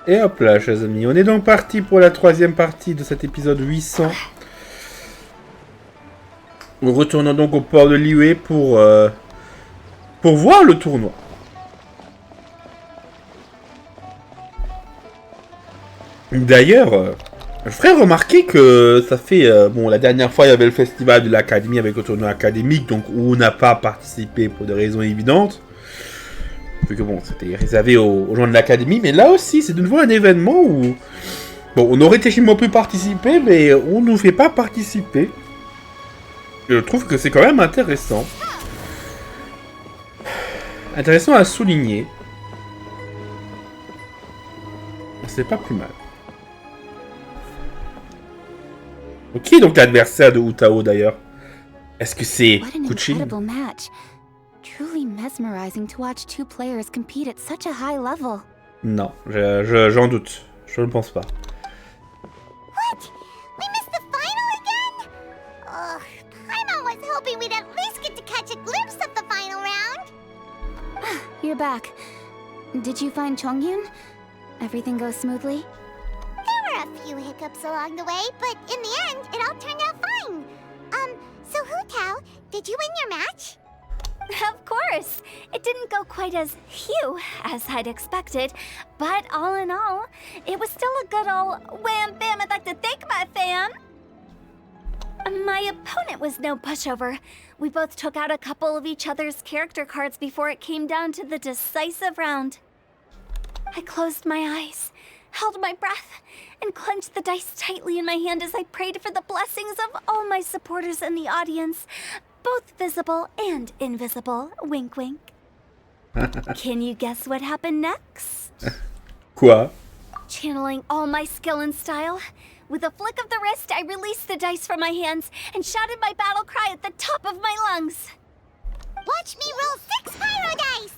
Et hop là, chers amis, on est donc parti pour la troisième partie de cet épisode 800. Nous retournons donc au port de Liyue pour voir le tournoi. D'ailleurs, je ferais remarquer que ça fait... bon, la dernière fois, il y avait le festival de l'académie avec le tournoi académique, donc où on n'a pas participé pour des raisons évidentes. Vu que bon, c'était réservé aux gens de l'académie, mais là aussi, c'est de nouveau un événement où... Bon, on aurait techniquement pu participer, mais on ne nous fait pas participer. Et je trouve que c'est quand même intéressant. Intéressant à souligner. C'est pas plus mal. Ok, donc l'adversaire de Utao d'ailleurs. Est-ce que c'est Kuchin? Truly mesmerizing to watch two players compete at such a high level. Non, j'en doute. Je ne pense pas. What? We missed the final again? Ugh, Paimon was hoping we'd at least get to catch a glimpse of the final round. You're back. Did you find Chongyun? Everything goes smoothly? There were a few hiccups along the way, but in the end, it all turned out fine. So Hutao, did you win your match? Of course! It didn't go quite as phew as I'd expected, but all in all, it was still a good ol' wham bam. I'd like to thank my fam! My opponent was no pushover. We both took out a couple of each other's character cards before it came down to the decisive round. I closed my eyes, held my breath, and clenched the dice tightly in my hand as I prayed for the blessings of all my supporters in the audience. Both visible and invisible. Wink, wink. Can you guess what happened next? Quoi? Channeling all my skill and style, with a flick of the wrist, I released the dice from my hands and shouted my battle cry at the top of my lungs. Watch me roll 6 pyro dice!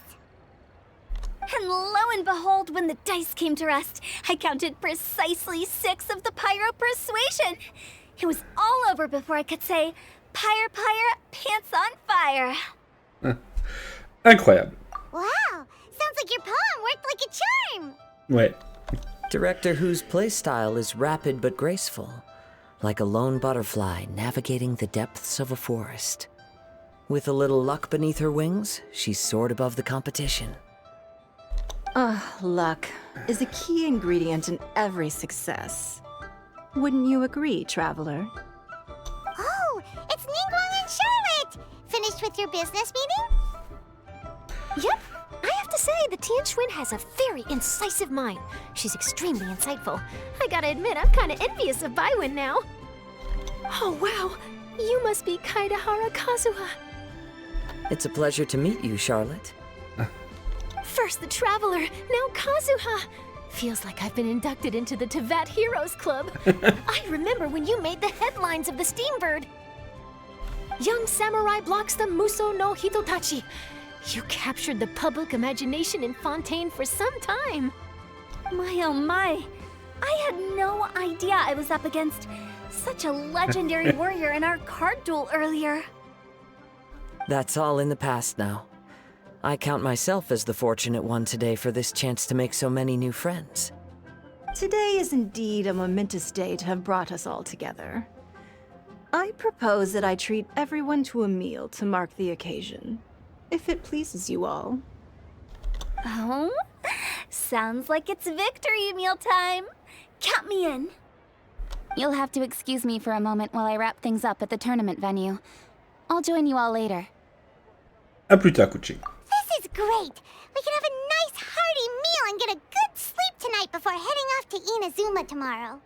And lo and behold, when the dice came to rest, I counted precisely 6 of the pyro persuasion. It was all over before I could say, Pyre, pants on fire. Incroyable. Wow, sounds like your poem worked like a charm. Ouais. Director whose playstyle is rapid but graceful, like a lone butterfly navigating the depths of a forest. With a little luck beneath her wings, she soared above the competition. Luck is a key ingredient in every success. Wouldn't you agree, traveler? Oh, it's Ningguang and Charlotte! Finished with your business meeting? Yep. I have to say, the Tianquan has a very incisive mind. She's extremely insightful. I gotta admit, I'm kinda envious of Baiwen now. Oh, wow. You must be Kaidahara Kazuha. It's a pleasure to meet you, Charlotte. First the Traveler, now Kazuha. Feels like I've been inducted into the Tevat Heroes Club. I remember when you made the headlines of the Steambird. Young samurai blocks the Muso no Hitotachi. You captured the public imagination in Fontaine for some time. My oh my. I had no idea I was up against such a legendary warrior in our card duel earlier. That's all in the past now. I count myself as the fortunate one today for this chance to make so many new friends. Today is indeed a momentous day to have brought us all together. I propose that I treat everyone to a meal to mark the occasion, if it pleases you all. Oh? Sounds like it's victory meal time. Count me in. You'll have to excuse me for a moment while I wrap things up at the tournament venue. I'll join you all later. À plus tard, Kuchin. This is great! We can have a nice hearty meal and get a good sleep tonight before heading off to Inazuma tomorrow.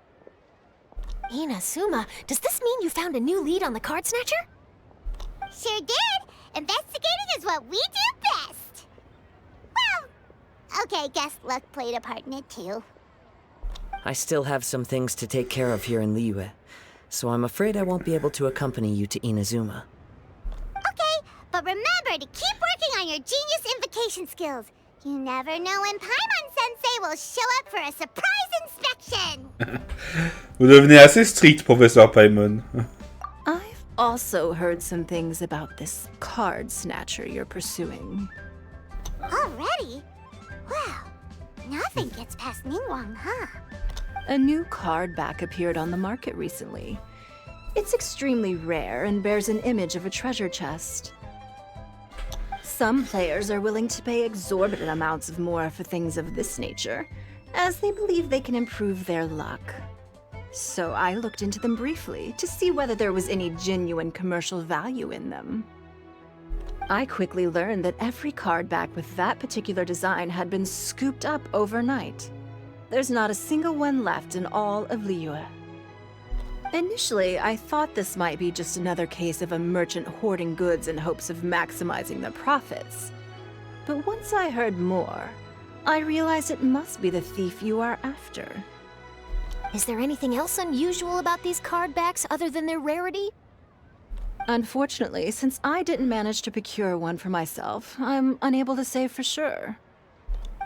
Inazuma? Does this mean you found a new lead on the Card Snatcher? Sure did! Investigating is what we do best! Well, okay, guess luck played a part in it too. I still have some things to take care of here in Liyue, so I'm afraid I won't be able to accompany you to Inazuma. Okay, but remember to keep working on your genius invocation skills. You never know when Paimon-sensei will show up for a surprise inspection! Vous devenez assez strict, professeur Paimon. I've also heard some things about this card snatcher you're pursuing. Already? Wow. Nothing gets past Ningguang, huh? A new card back appeared on the market recently. It's extremely rare and bears an image of a treasure chest. Some players are willing to pay exorbitant amounts of more for things of this nature, as they believe they can improve their luck. So I looked into them briefly to see whether there was any genuine commercial value in them. I quickly learned that every card back with that particular design had been scooped up overnight. There's not a single one left in all of Liyue. Initially, I thought this might be just another case of a merchant hoarding goods in hopes of maximizing their profits. But once I heard more, I realized it must be the thief you are after. Is there anything else unusual about these card backs other than their rarity? Unfortunately, since I didn't manage to procure one for myself, I'm unable to say for sure.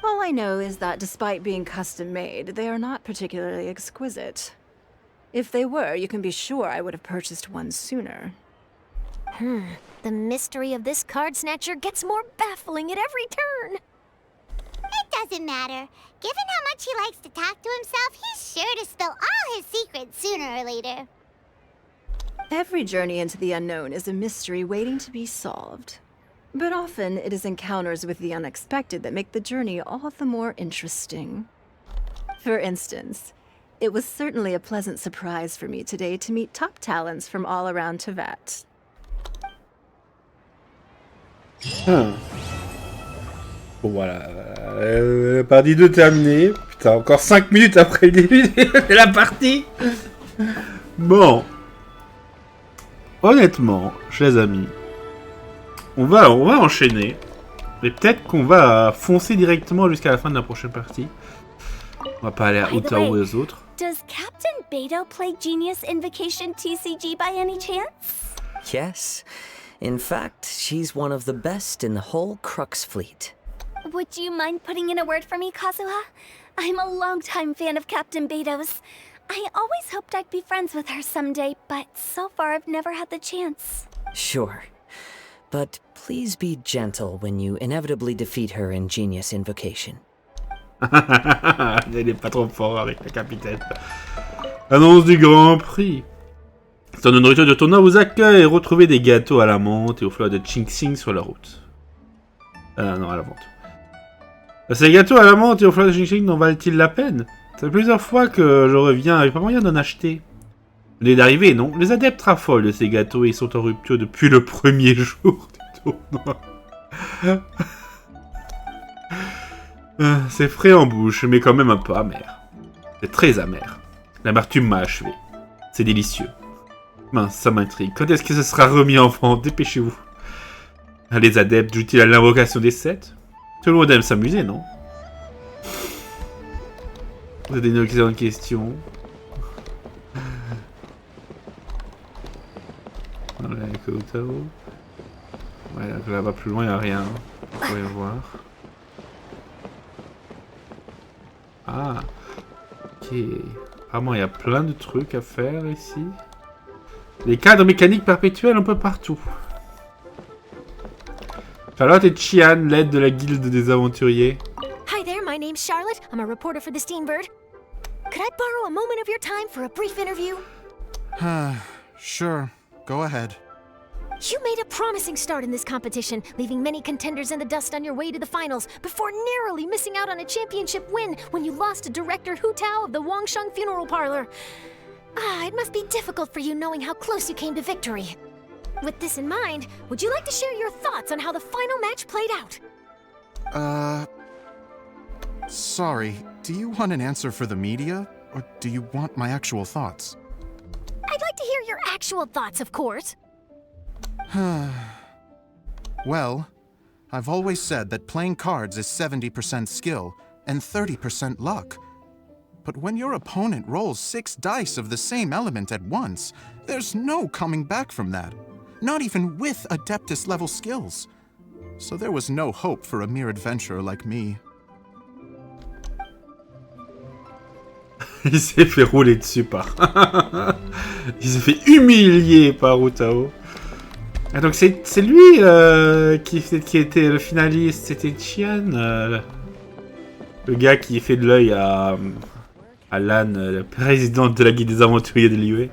All I know is that despite being custom-made, they are not particularly exquisite. If they were, you can be sure I would have purchased one sooner. The mystery of this card snatcher gets more baffling at every turn. It doesn't matter. Given how much he likes to talk to himself, he's sure to spill all his secrets sooner or later. Every journey into the unknown is a mystery waiting to be solved. But often, it is encounters with the unexpected that make the journey all the more interesting. For instance, it was certainly a pleasant surprise for me today to meet top talents from all around Teyvat. Bon, voilà. Partie 2 terminée. Putain, encore 5 minutes après le début de la partie. Bon. Honnêtement, chers amis, on va enchaîner. Mais peut-être qu'on va foncer directement jusqu'à la fin de la prochaine partie. On va pas aller à Utah ou aux autres. Does Captain Beidou play Genius Invocation TCG by any chance? Yes. In fact, she's one of the best in the whole Crux fleet. Would you mind putting in a word for me, Kazuha? I'm a longtime fan of Captain Beidou's. I always hoped I'd be friends with her someday, but so far I've never had the chance. Sure. But please be gentle when you inevitably defeat her in Genius Invocation. Il est pas trop fort avec la capitaine. Annonce du Grand Prix. Stand de nourriture de tournoi vous accueille et retrouvez des gâteaux à la menthe et aux fleurs de Ching sur la route. Non, à la vente. Ces gâteaux à la menthe et aux fleurs de Ching n'en valent-ils la peine? Ça fait plusieurs fois que je reviens, avec pas moyen d'en acheter. Vous venez d'arriver, non? Les adeptes raffolent de ces gâteaux et ils sont en rupture depuis le premier jour du tournoi. C'est frais en bouche, mais quand même un peu amer. C'est très amer. L'amertume m'a achevé. C'est délicieux. Mince, ça m'intrigue. Quand est-ce que ce sera remis en vente? Dépêchez-vous. Les adeptes jouent-ils à l'invocation des 7? Tout le monde aime s'amuser, non? Vous avez une excellente question. Voilà, avec Otao. Ouais, là-bas plus loin, il n'y a rien. Vous pouvez voir. Ah, ok. Apparemment, il y a plein de trucs à faire ici. Les cadres mécaniques perpétuels un peu partout. Charlotte et Chian, l'aide de la guilde des aventuriers. Hi there, my name's Charlotte. I'm a reporter for the Steenbird. Could I borrow a moment of your time for a brief interview? Sure. Go ahead. You made a promising start in this competition, leaving many contenders in the dust on your way to the finals, before narrowly missing out on a championship win when you lost to Director Hu Tao of the Wangsheng Funeral Parlor. It must be difficult for you knowing how close you came to victory. With this in mind, would you like to share your thoughts on how the final match played out? Sorry. Do you want an answer for the media, or do you want my actual thoughts? I'd like to hear your actual thoughts, of course. Well, I've always said that playing cards is 70% skill and 30% luck. But when your opponent rolls 6 dice of the same element at once, there's no coming back from that. Not even with Adeptus level skills. So there was no hope for a mere adventurer like me. Il s'est fait rouler dessus par... Il s'est fait humilier par Utao. Ah, donc c'est lui qui était le finaliste, c'était Chian. Le gars qui fait de l'œil à Lan, la présidente de la Guilde des aventuriers de Liyue.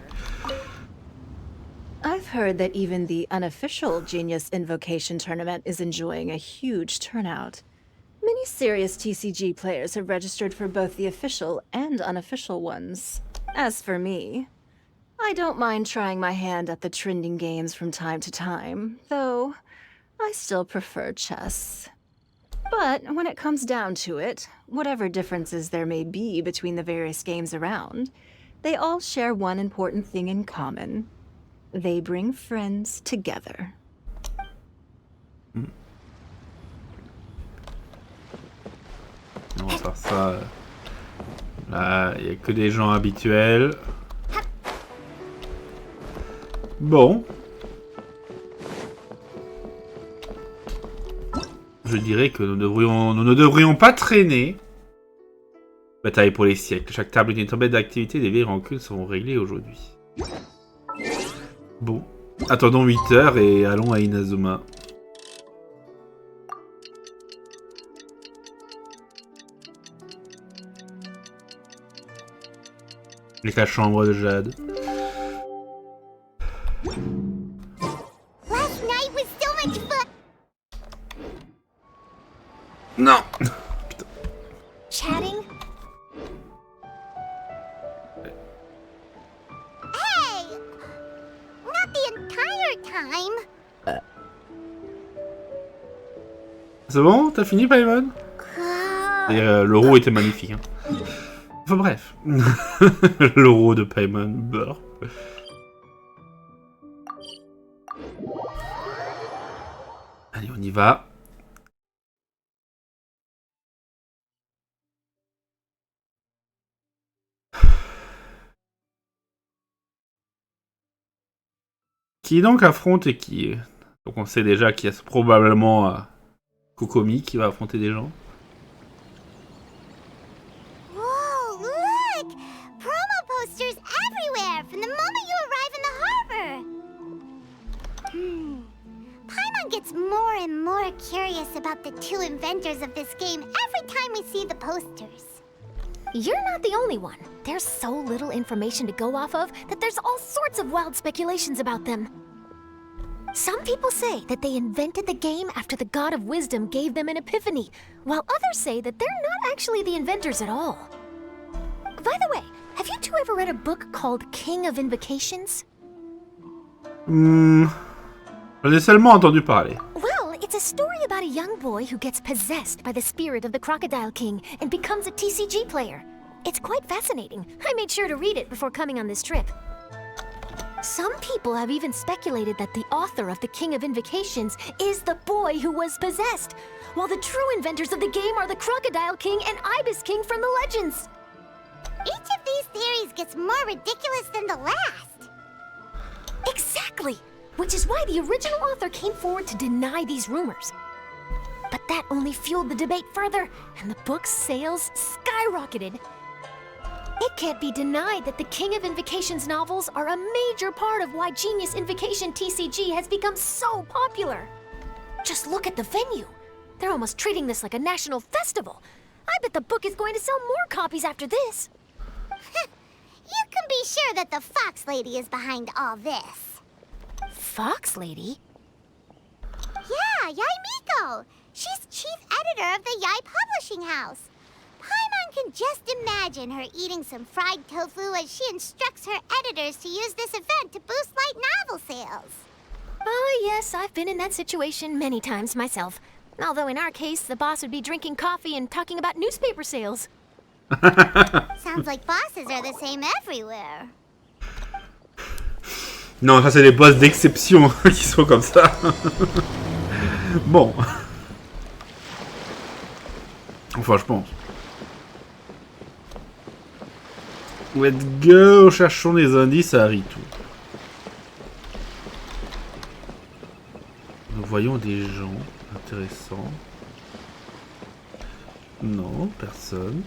I've heard that even the unofficial Genius Invocation Tournament is enjoying a huge turnout. Many serious TCG players have registered for both the official and unofficial ones. As for me, I don't mind trying my hand at the trending games from time to time, though I still prefer chess. But when it comes down to it, whatever differences there may be between the various games around, they all share one important thing in common. They bring friends together. On va faire ça. Là, il n'y a que des gens habituels. Bon. Je dirais que nous ne devrions pas traîner. Bataille pour les siècles. Chaque table d'une tempête d'activité, des vieilles rancunes seront réglées aujourd'hui. Bon. Attendons 8 heures et allons à Inazuma. Avec la chambre de Jade. Last night was so much fun. Non. Chatting? Hey! Not the entire time. C'est bon? T'as fini, Paimon? Et l'euro était magnifique. Hein. Enfin bref. L'euro de Paimon. Beurre. Allez, on y va. Qui donc affronte et qui? Donc on sait déjà qu'il y a probablement Kokomi qui va affronter des gens. Whoa, look! Promo posters everywhere from the moment you arrive in the harbor. Paimon gets more and more curious about the two inventors of this game every time we see the posters. You're not the only one. There's so little information to go off of that there's all sorts of wild speculations about them. Some people say that they invented the game after the God of Wisdom gave them an epiphany, while others say that they're not actually the inventors at all. By the way, have you two ever read a book called King of Invocations? J'en ai seulement entendu parler. Well, it's a story about a young boy who gets possessed by the spirit of the Crocodile King and becomes a TCG player. It's quite fascinating. I made sure to read it before coming on this trip. Some people have even speculated that the author of the King of Invocations is the boy who was possessed, while the true inventors of the game are the Crocodile King and Ibis King from the legends. Each of these theories gets more ridiculous than the last. Exactly! Which is why the original author came forward to deny these rumors. But that only fueled the debate further, and the book's sales skyrocketed. It can't be denied that the King of Invocations novels are a major part of why Genius Invocation TCG has become so popular. Just look at the venue. They're almost treating this like a national festival. I bet the book is going to sell more copies after this. You can be sure that the Fox Lady is behind all this. Fox Lady? Yeah, Yai Miko. She's chief editor of the Yai Publishing House. Paimon can just imagine her eating some fried tofu as she instructs her editors to use this event to boost light novel sales. Oh yes, I've been in that situation many times myself. Although in our case, the boss would be drinking coffee and talking about newspaper sales. Sounds like bosses are the same everywhere. Non, ça c'est des boss d'exception qui sont comme ça. Bon. Enfin, je pense. Let's go, cherchons des indices à Arito. Nous voyons des gens intéressants. Non, personne.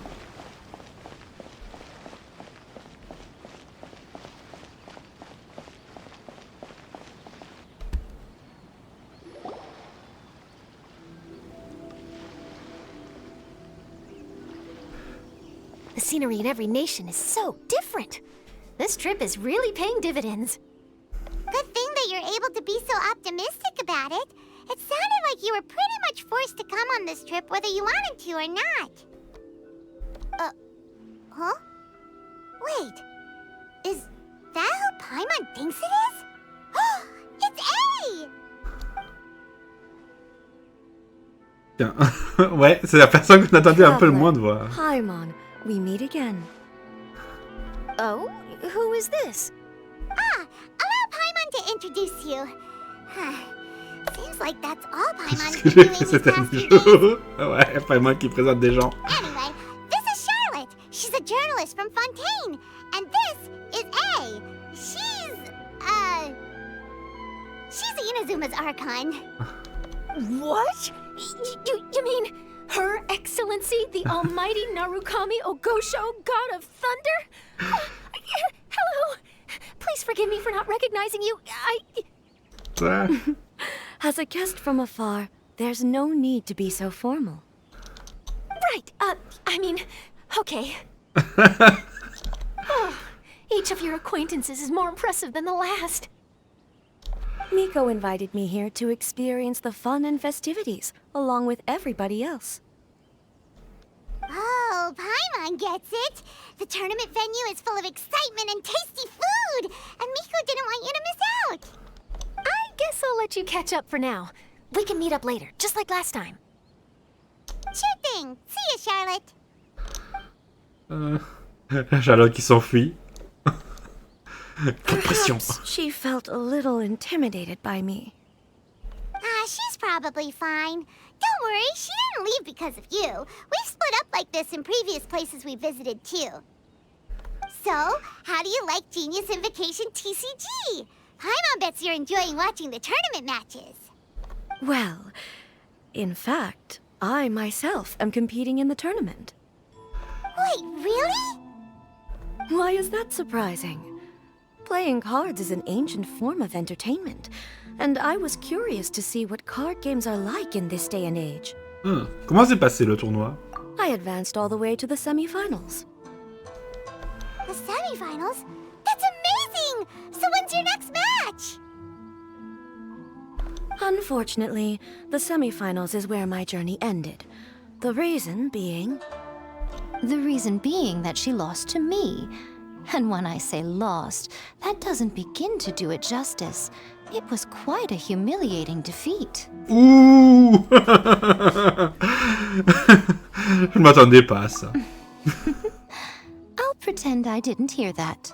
scenery in every nation is so different. This trip is really paying dividends. Good thing that you're able to be so optimistic about it. It sounded like you were pretty much forced to come on this trip whether you wanted to or not. Huh? Wait. Is that who Paimon thinks it is? It's A! Tiens, ouais, c'est la personne qu'on attendait un peu le moins de voir. Paimon, we meet again. Oh? Who is this? Allow Paimon to introduce you. Seems like that's all Paimon's Qu'est-ce que been j'ai doing fait these cet past few jour? days. Ouais, pas moi qui présente des gens. Anyway, this is Charlotte. She's a journalist from Fontaine. And this is A. She's Inazuma's Archon. What? You mean Her Excellency, the Almighty Narukami Ogosho, God of Thunder? Hello. Please forgive me for not recognizing you. As a guest from afar, there's no need to be so formal. Right, okay. Each of your acquaintances is more impressive than the last. Miko invited me here to experience the fun and festivities, along with everybody else. Oh, Paimon gets it. The tournament venue is full of excitement and tasty food, and Miko didn't want you to miss out. I guess I'll let you catch up for now. We can meet up later, just like last time. Sure thing. See ya, Charlotte. Charlotte qui s'enfuit. Quelle pression. Perhaps she felt a little intimidated by me. She's probably fine. Don't worry, she didn't leave because of you. We've split up like this in previous places we visited, too. So, how do you like Genius Invocation TCG? Paimon bets you're enjoying watching the tournament matches. Well, in fact, I myself am competing in the tournament. Wait, really? Why is that surprising? Playing cards is an ancient form of entertainment, and I was curious to see what card games are like in this day and age. Comment s'est passé le tournoi? I advanced all the way to the semifinals. The semifinals? That's amazing! So when's your next match? Unfortunately, the semifinals is where my journey ended. The reason being... The reason being that she lost to me. And when I say lost, that doesn't begin to do it justice. It was quite a humiliating defeat. Ouh. Je m'attendais pas à ça. I'll pretend I didn't hear that.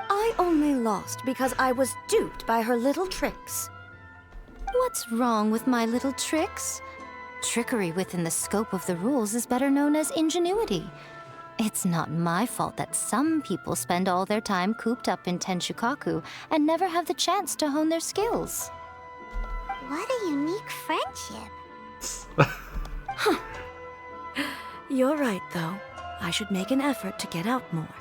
I only lost because I was duped by her little tricks. What's wrong with my little tricks? Trickery within the scope of the rules is better known as ingenuity. It's not my fault that some people spend all their time cooped up in Tenshukaku and never have the chance to hone their skills. What a unique friendship. You're right, though. I should make an effort to get out more.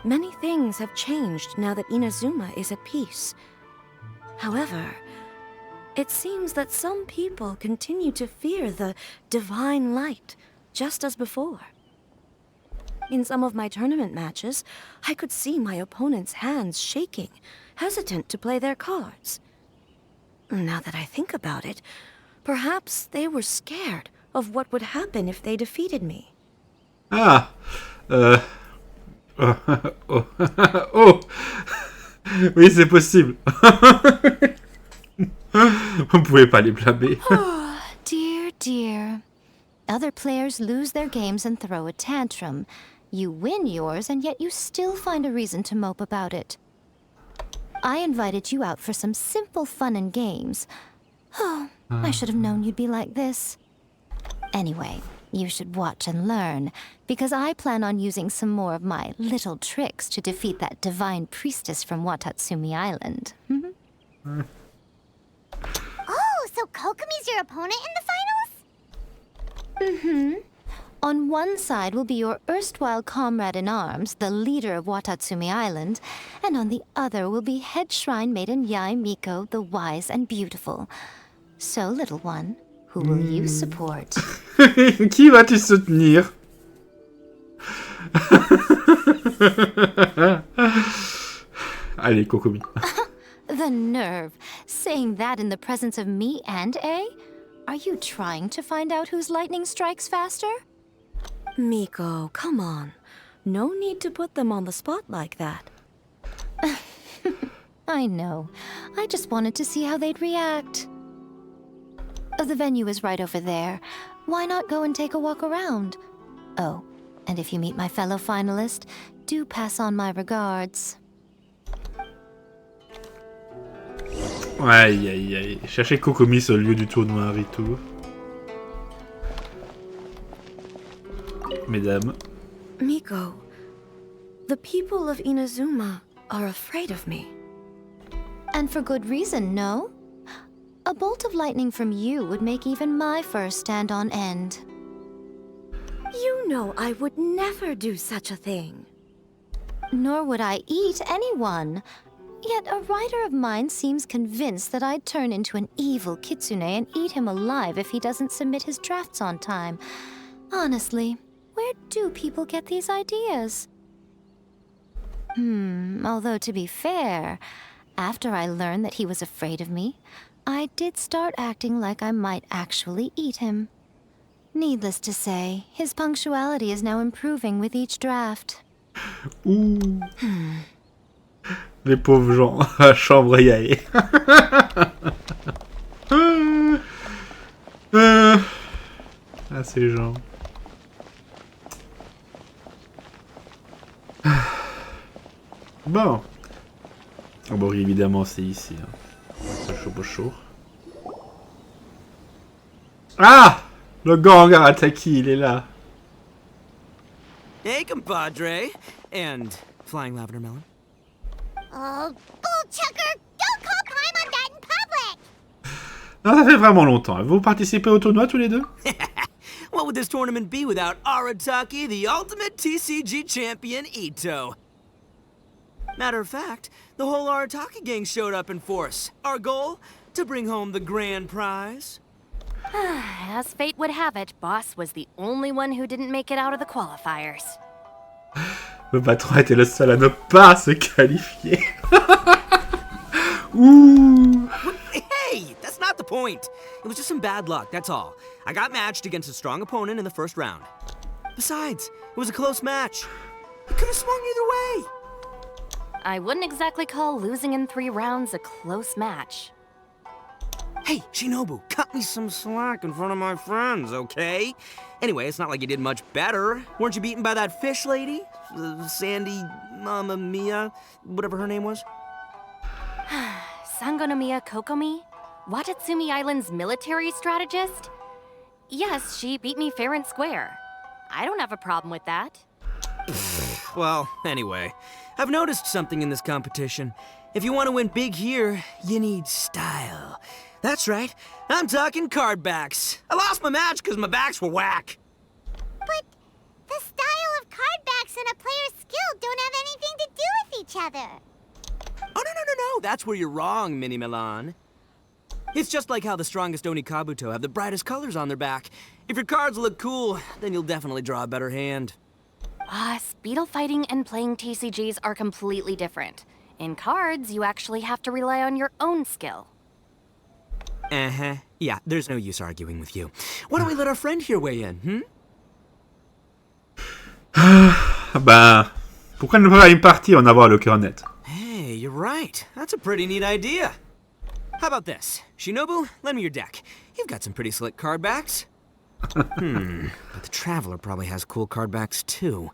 Many things have changed now that Inazuma is at peace. However, it seems that some people continue to fear the divine light, just as before. In some of my tournament matches, I could see my opponent's hands shaking, hesitant to play their cards. Now that I think about it, perhaps they were scared of what would happen if they defeated me. Ah. Oh. Oui, c'est possible. Vous ne pouvez pas les blâmer. Oh, dear, dear. Other players lose their games and throw a tantrum. You win yours, and yet you still find a reason to mope about it. I invited you out for some simple fun and games. Oh, I should have known you'd be like this. Anyway, you should watch and learn, because I plan on using some more of my little tricks to defeat that divine priestess from Watatsumi Island. Oh, so Kokomi's your opponent in the finals? Mm-hmm. On one side will be your erstwhile comrade-in-arms, the leader of Watatsumi Island, and on the other will be head shrine maiden Yae Miko, the wise and beautiful. So, little one, who will you support? Qui vas-tu soutenir? Allez, Kokomi. The nerve. Saying that in the presence of me and A? Are you trying to find out whose lightning strikes faster? Miko, come on. No need to put them on the spot like that. I know. I just wanted to see how they'd react. The venue is right over there. Why not go and take a walk around? Oh, and if you meet my fellow finalist, do pass on my regards. Aïe aïe aïe. Cherchez Kokomi sur le lieu du tournoi et tout. Mesdames. Miko, the people of Inazuma are afraid of me. And for good reason, no? A bolt of lightning from you would make even my fur stand on end. You know I would never do such a thing. Nor would I eat anyone. Yet a writer of mine seems convinced that I'd turn into an evil kitsune and eat him alive if he doesn't submit his drafts on time. Honestly, where do people get these ideas? Although to be fair, after I learned that he was afraid of me, I did start acting like I might actually eat him. Needless to say, his punctuality is now improving with each draft. Ouh. Les pauvres gens à chambre yaé. Ah, ces gens. Bon. Oh, bon, évidemment, c'est ici. Hein. Chaud. Ah! Le gang ARATAKI, il est là. Hey, compadre. And flying lavender melon. Oh, bullchucker! Don't call Paimon that in public! Non, ça fait vraiment longtemps. Vous participez au tournoi tous les deux? What would this tournament be without Arataki, the ultimate TCG champion, ITTO? Matter of fact, the whole Arataki gang showed up in force. Our goal? To bring home the grand prize. As fate would have it, Boss was the only one who didn't make it out of the qualifiers. Le patron était le seul à ne pas se qualifier. Ouh. Hey, that's not the point. It was just some bad luck, that's all. I got matched against a strong opponent in the first round. Besides, it was a close match. It could have swung either way. I wouldn't exactly call losing in 3 rounds a close match. Hey, Shinobu, cut me some slack in front of my friends, okay? Anyway, it's not like you did much better. Weren't you beaten by that fish lady? Sandy, Mamma Mia, whatever her name was? Sangonomiya Kokomi? Watatsumi Island's military strategist? Yes, she beat me fair and square. I don't have a problem with that. Well, anyway, I've noticed something in this competition. If you want to win big here, you need style. That's right, I'm talking card backs. I lost my match because my backs were whack. But the style of card backs and a player's skill don't have anything to do with each other. Oh, no, that's where you're wrong, Mini Milan. It's just like how the strongest Oni Kabuto have the brightest colors on their back. If your cards look cool, then you'll definitely draw a better hand. Speedle fighting and playing TCGs are completely different. In cards, you actually have to rely on your own skill. Uh-huh. Yeah, there's no use arguing with you. Why don't we let our friend here weigh in, Bah, pourquoi ne pas une partie en avoir le cœur net? Hey, you're right. That's a pretty neat idea. How about this? Shinobu, lend me your deck. You've got some pretty slick card backs. But the Traveler probably has cool card backs too.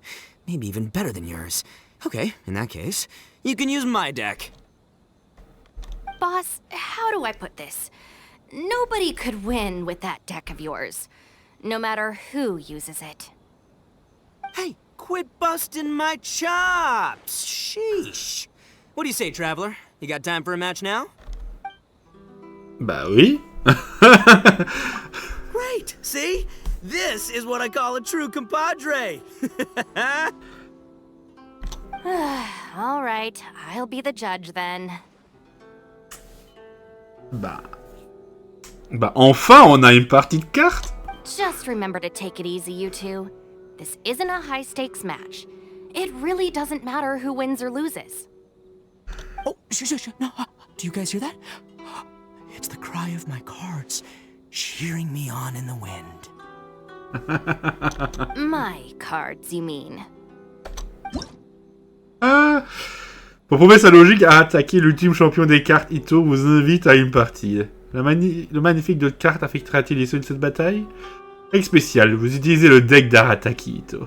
Maybe even better than yours. Okay, in that case, you can use my deck. Boss, how do I put this? Nobody could win with that deck of yours, no matter who uses it. Hey, quit busting my chops! Sheesh. What do you say, Traveler? You got time for a match now? Bah oui. Great! See? This is what I call a true compadre! All right, I'll be the judge then. Bah, enfin, on a une partie de cartes. Just remember to take it easy, you two. this isn't a high-stakes match. It really doesn't matter who wins or loses. Oh, shh. No, do you guys hear that? It's the cry of my cards, cheering me on in the wind. My cards, you mean? Ah. Pour prouver sa logique, ARATAKI, l'ultime champion des cartes ITTO, vous invite à une partie. Le magnifique de cartes affectera-t-il l'issue de cette bataille? Règle spéciale, vous utilisez le deck d'ARATAKI ITTO. En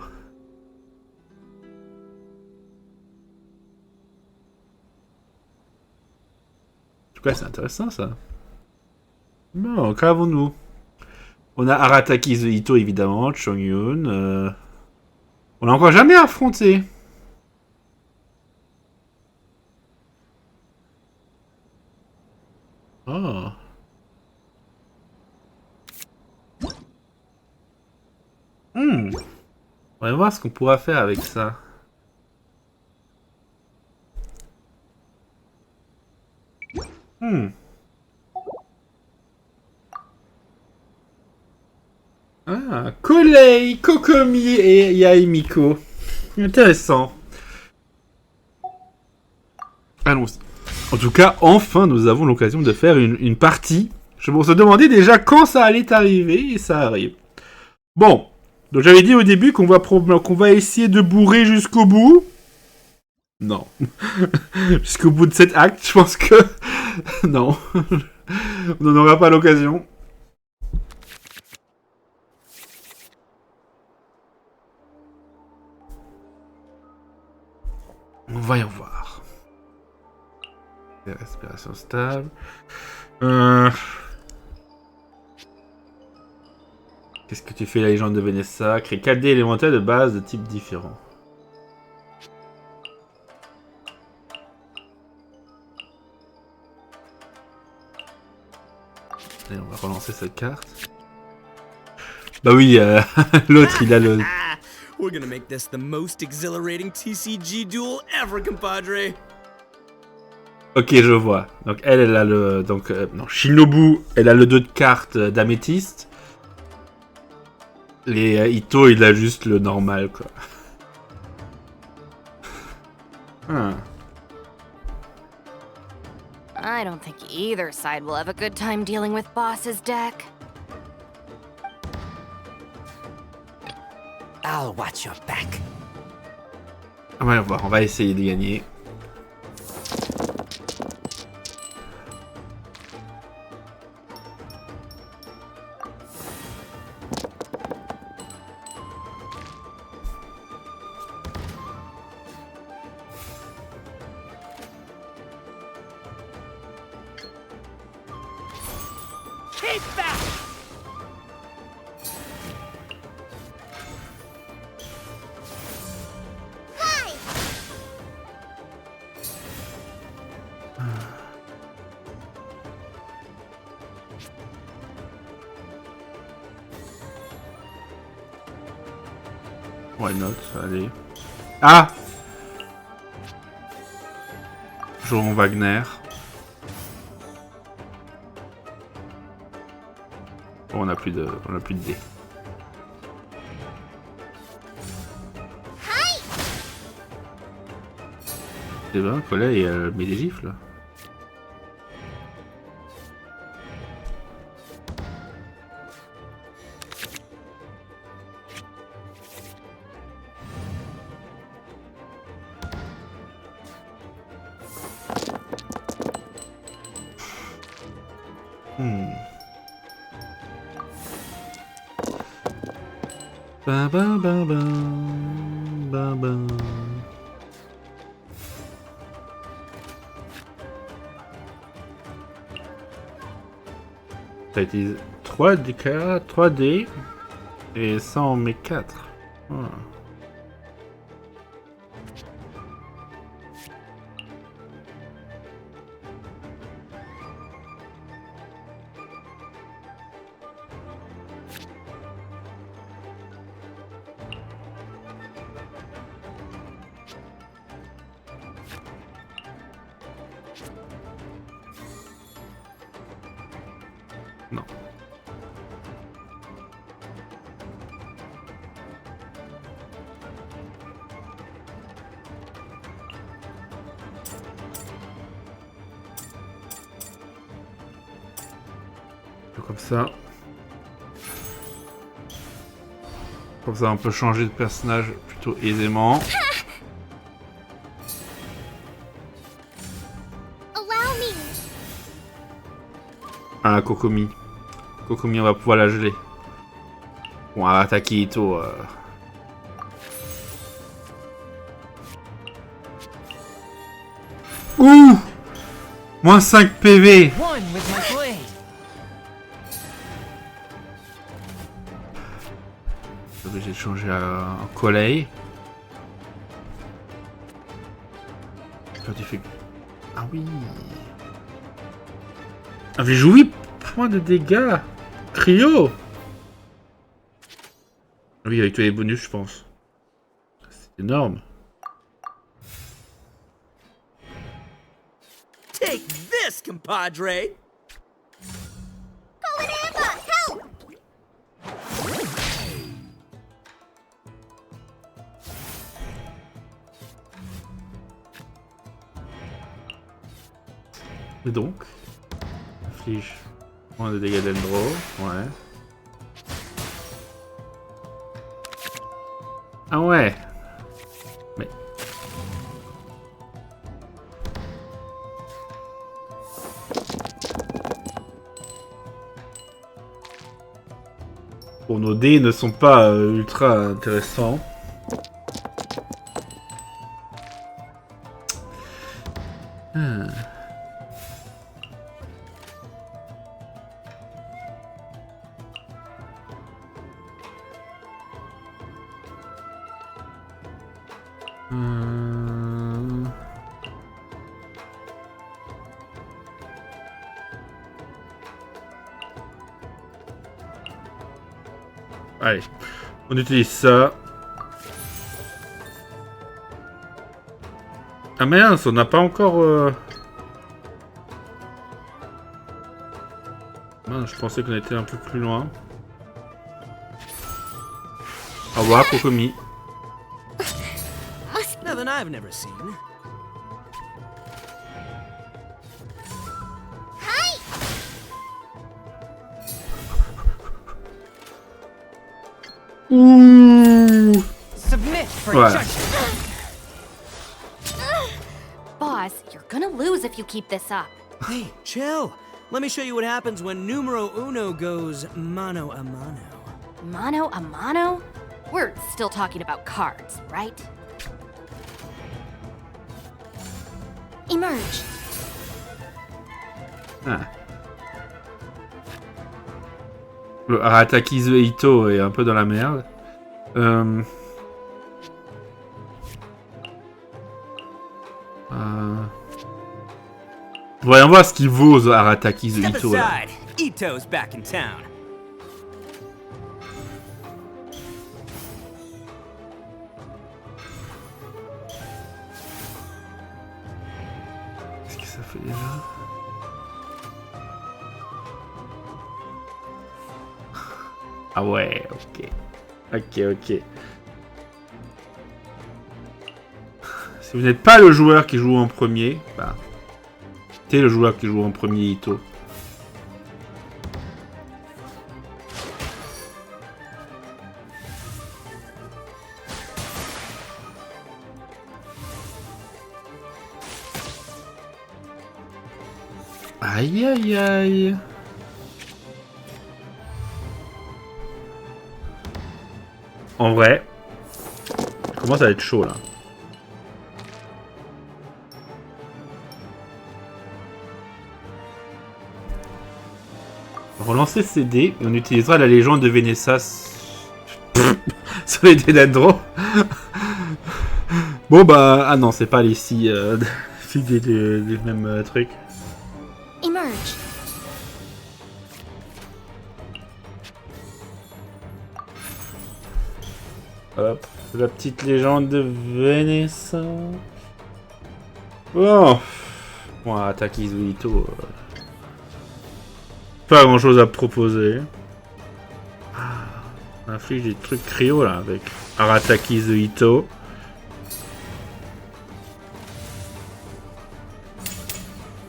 tout cas, c'est intéressant ça. Bon, qu'avons-nous? On a ARATAKI ITTO évidemment, Chongyun. On l'a encore jamais affronté. Oh. On va voir ce qu'on pourra faire avec ça. Ah, Kolei, Kokomi et Yaemiko. Intéressant. Allons-y. En tout cas, enfin, nous avons l'occasion de faire une partie. Je me suis demandé déjà quand ça allait arriver, et ça arrive. Bon, donc j'avais dit au début qu'on va essayer de bourrer jusqu'au bout. Non. Jusqu'au bout de cet acte, je pense que... non. On n'en aura pas l'occasion. Voyons voir. Respiration stable. Qu'est-ce que tu fais, la légende de Vanessa? Crée 4 dés élémentaires de base de types différents. Allez, on va relancer cette carte. Bah oui, l'autre il a le... We're gonna make this the most exhilarating TCG duel ever, compadre. Ok, je vois. Donc elle a le... Donc, non, Shinobu, elle a le 2 de cartes d'améthyste. Et Itto, il a juste le normal, quoi. I don't think either side will have a good time dealing with Boss's deck. I'll watch your back. On va voir, on va essayer de gagner. Why not, allez. Ah! Jouons Wagner. Bon, on a plus de dés. C'est bien, Collet, il met des gifles. Ba ba ba ba ba ba. Ça utilise 3D et ça en met 4. Voilà. comme ça. Comme ça, on peut changer de personnage plutôt aisément. Ah, Kokomi. Kokomi, on va pouvoir la geler. Bon, ARATAKI ITTO. Ouh! Moins 5 PV! Je suis obligé de changer en collègue. Ah oui! Avait joué point de dégâts! Cryo! Oui, avec tous les bonus, je pense. C'est énorme. Take this, compadre! Et donc, inflige moins de dégâts d'Endro, ouais. Ah ouais. Mais... Bon, nos dés ne sont pas ultra intéressants. Allez, on utilise ça. Ah mince, on n'a pas encore... Mince, je pensais qu'on était un peu plus loin. Au revoir, Kokomi. Nothing I've never seen. Ouh. Ouais. Boss, you're gonna lose if you keep this up. Hey, chill. Let me show you what happens when numero uno goes mano a mano. Mano a mano? We're still talking about cards, right? Emerge. Ah. Le ARATAKI ITTO est un peu dans la merde. Voyons voir ce qu'il vaut ARATAKI ITTO. Itto's back in town. Qu'est-ce que ça fait déjà? Ah ouais, ok. Ok. Si vous n'êtes pas le joueur qui joue en premier, bah, t'es le joueur qui joue en premier ITTO. Aïe aïe aïe. En vrai, ça commence à être chaud là. Relancer ces dés et on utilisera la légende de Vénéssa sur les dés d'Andro. Bon bah, ah non, c'est pas les 6 dés du même truc. Emerge. Hop, la petite légende de Vénéssa. Bon, ARATAKI ITTO. Pas grand chose à proposer. On inflige des trucs cryo là avec ARATAKI ITTO.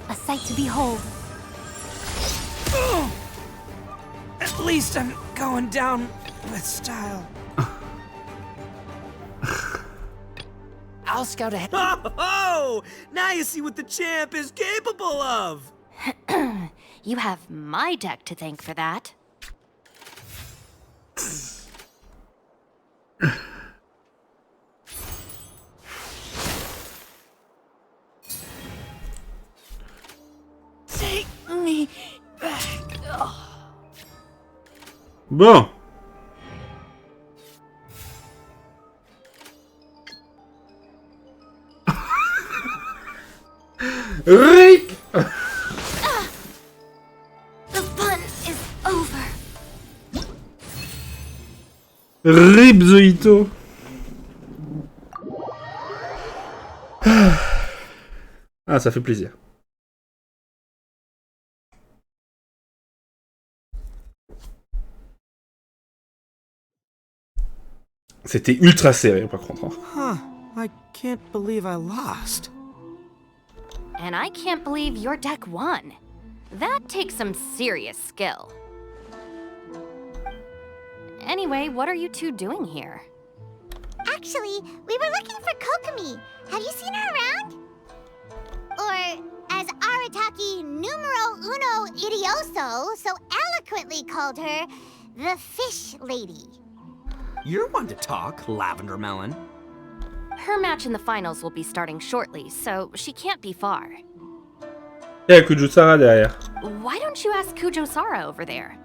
A sight to behold. least I'm going down with style. I'll scout ahead. Oh! Now you see what the champ is capable of! You have my deck to thank for that. Take me back. Bon. Rick. The fun is over. Rip the ITTO. Ah, ça fait plaisir. C'était ultra serré par contre. Huh. I can't believe I lost. And I can't believe your deck won. That takes some serious skill. Anyway, what are you two doing here? Actually, we were looking for Kokomi. Have you seen her around? Or, as Arataki numero uno idioso so eloquently called her, the Fish Lady. You're one to talk, Lavender Melon. Her match in the finals will be starting shortly, so she can't be far. Il y a Kujusara derrière. Why don't you ask Kujo-Sara over there?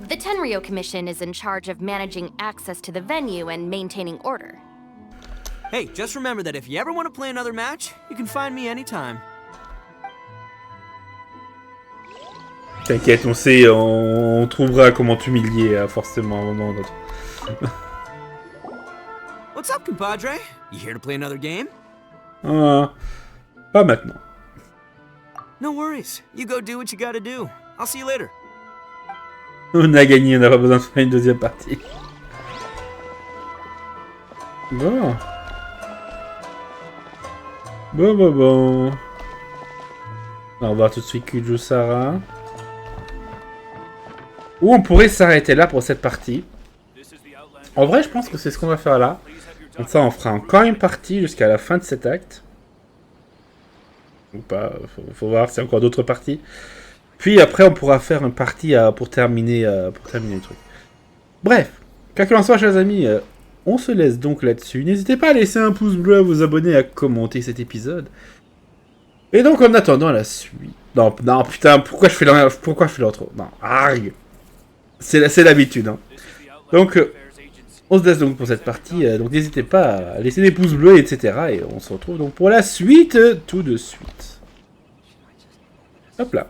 The Tenryo Commission is in charge of managing access to the venue and maintaining order. Hey, just remember that if you ever want to play another match, you can find me anytime. T'inquiète, on sait, on trouvera comment t'humilier forcément à un moment ou l'autre. What's up, compadre? You here to play another game? Ah, pas maintenant. No worries. You go do what you gotta do. I'll see you later. On a gagné, on n'a pas besoin de faire une deuxième partie. Bon. Bon. On va voir tout de suite Kujusara. Ou on pourrait s'arrêter là pour cette partie. En vrai, je pense que c'est ce qu'on va faire là. Comme ça, on fera encore une partie jusqu'à la fin de cet acte. Ou pas, faut voir s'il y a encore d'autres parties. Puis après, on pourra faire une partie pour terminer le truc. Bref, quoi qu'il en soit, chers amis, on se laisse donc là-dessus. N'hésitez pas à laisser un pouce bleu, à vous abonner, à commenter cet épisode. Et donc, en attendant la suite... Non, putain, pourquoi je fais l'intro? Non, arrête. C'est l'habitude, hein. Donc, on se laisse donc pour cette partie. Donc, n'hésitez pas à laisser des pouces bleus, etc. Et on se retrouve donc pour la suite tout de suite. Hop là.